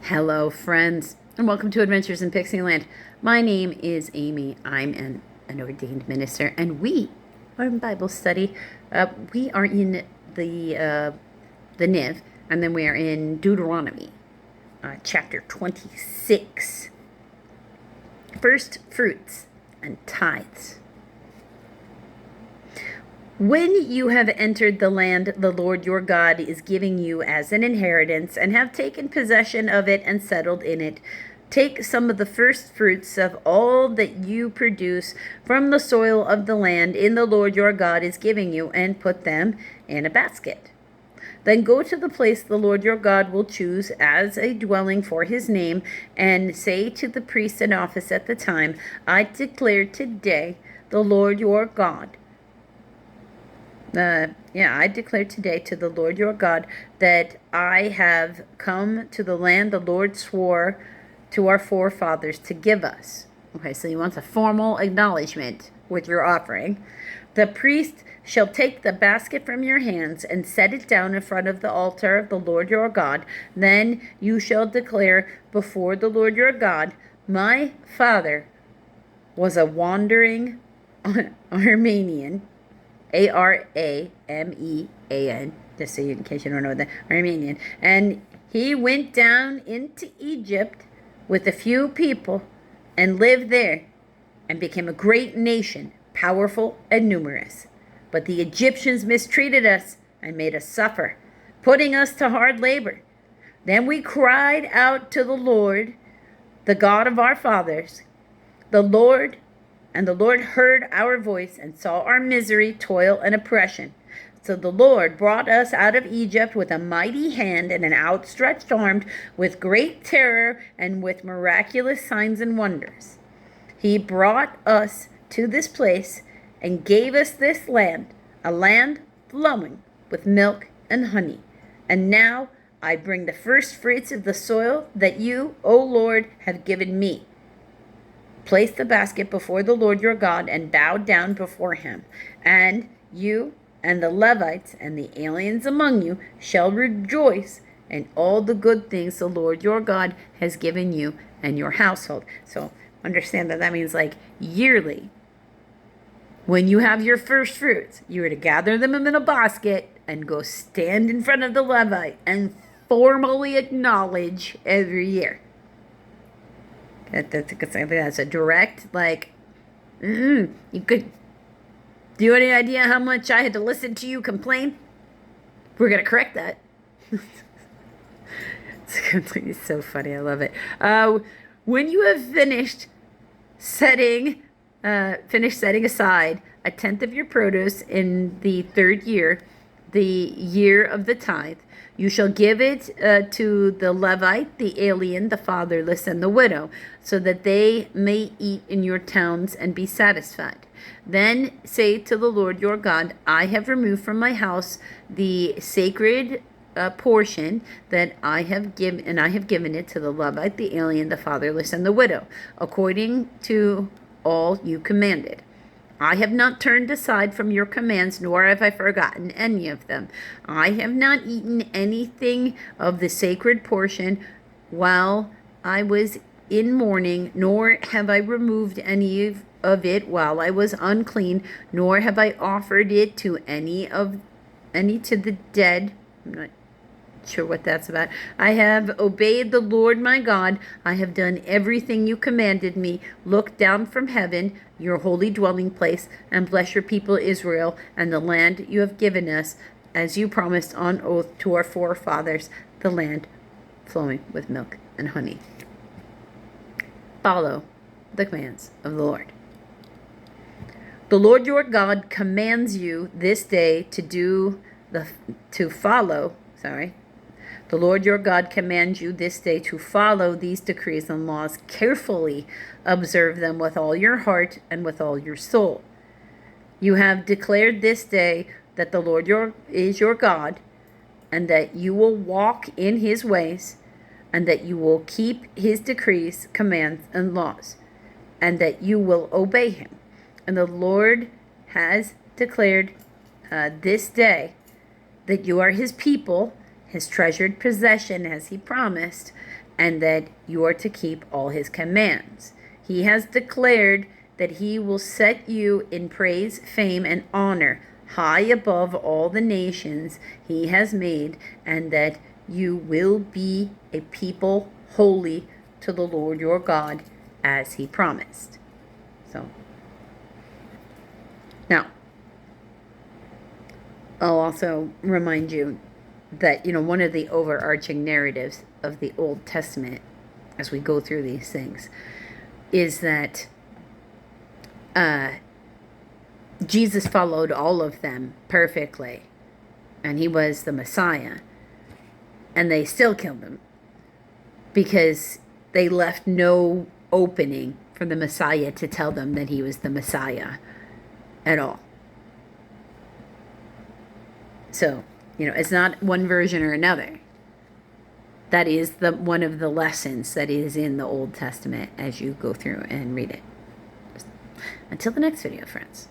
Hello, friends, and welcome to Adventures in Pixie Land. My name is Amy. I'm an ordained minister, and we are in Bible study. We are in the NIV, and then we are in Deuteronomy, chapter 26. First fruits and tithes. When you have entered the land the Lord your God is giving you as an inheritance, and have taken possession of it and settled in it, take some of the first fruits of all that you produce from the soil of the land in the Lord your God is giving you, and put them in a basket. Then go to the place the Lord your God will choose as a dwelling for his name, and say to the priest in office at the time, I declare today the Lord your God. I declare today to the Lord your God that I have come to the land the Lord swore to our forefathers to give us. Okay, so he wants a formal acknowledgement with your offering. The priest shall take the basket from your hands and set it down in front of the altar of the Lord your God. Then you shall declare before the Lord your God, my father was a wandering Armenian, Aramean, just so in case you don't know that, Armenian. And he went down into Egypt with a few people and lived there and became a great nation, powerful and numerous. But the Egyptians mistreated us and made us suffer, putting us to hard labor. Then we cried out to the Lord, the God of our fathers. The Lord heard our voice and saw our misery, toil, and oppression. So the Lord brought us out of Egypt with a mighty hand and an outstretched arm, with great terror and with miraculous signs and wonders. He brought us to this place and gave us this land, a land flowing with milk and honey. And now I bring the first fruits of the soil that you, O Lord, have given me. Place the basket before the Lord your God and bow down before him. And you and the Levites and the aliens among you shall rejoice in all the good things the Lord your God has given you and your household. So understand that means like yearly. When you have your first fruits, you are to gather them in a basket and go stand in front of the Levite and formally acknowledge every year. That's a direct, you could. Do you have any idea how much I had to listen to you complain? We're going to correct that. It's so funny. I love it. When you have finished setting aside a tenth of your produce in the third year, the year of the tithe, you shall give it to the Levite, the alien, the fatherless, and the widow, so that they may eat in your towns and be satisfied. Then say to the Lord your God, I have removed from my house the sacred portion that I have given, and I have given it to the Levite, the alien, the fatherless, and the widow, according to all you commanded. I have not turned aside from your commands, nor have I forgotten any of them. I have not eaten anything of the sacred portion while I was in mourning, nor have I removed any of it while I was unclean, nor have I offered it to any to the dead. I'm not sure what that's about. I have obeyed the Lord my God. I have done everything you commanded me. Look down from heaven, your holy dwelling place, and bless your people Israel and the land you have given us, as you promised on oath to our forefathers, the land flowing with milk and honey. Follow the commands of the Lord. The Lord your God commands you this day The Lord your God commands you this day to follow these decrees and laws carefully. Observe them with all your heart and with all your soul. You have declared this day that the Lord is your God, and that you will walk in his ways, and that you will keep his decrees, commands, and laws, and that you will obey him. And the Lord has declared this day that you are his people, his treasured possession as he promised, and that you are to keep all his commands. He has declared that he will set you in praise, fame, and honor high above all the nations he has made, and that you will be a people holy to the Lord your God as he promised. So, now, I'll also remind you that, one of the overarching narratives of the Old Testament as we go through these things is that Jesus followed all of them perfectly, and he was the Messiah, and they still killed him because they left no opening for the Messiah to tell them that he was the Messiah at all. So, it's not one version or another. That is one of the lessons that is in the Old Testament as you go through and read it. Until the next video, friends.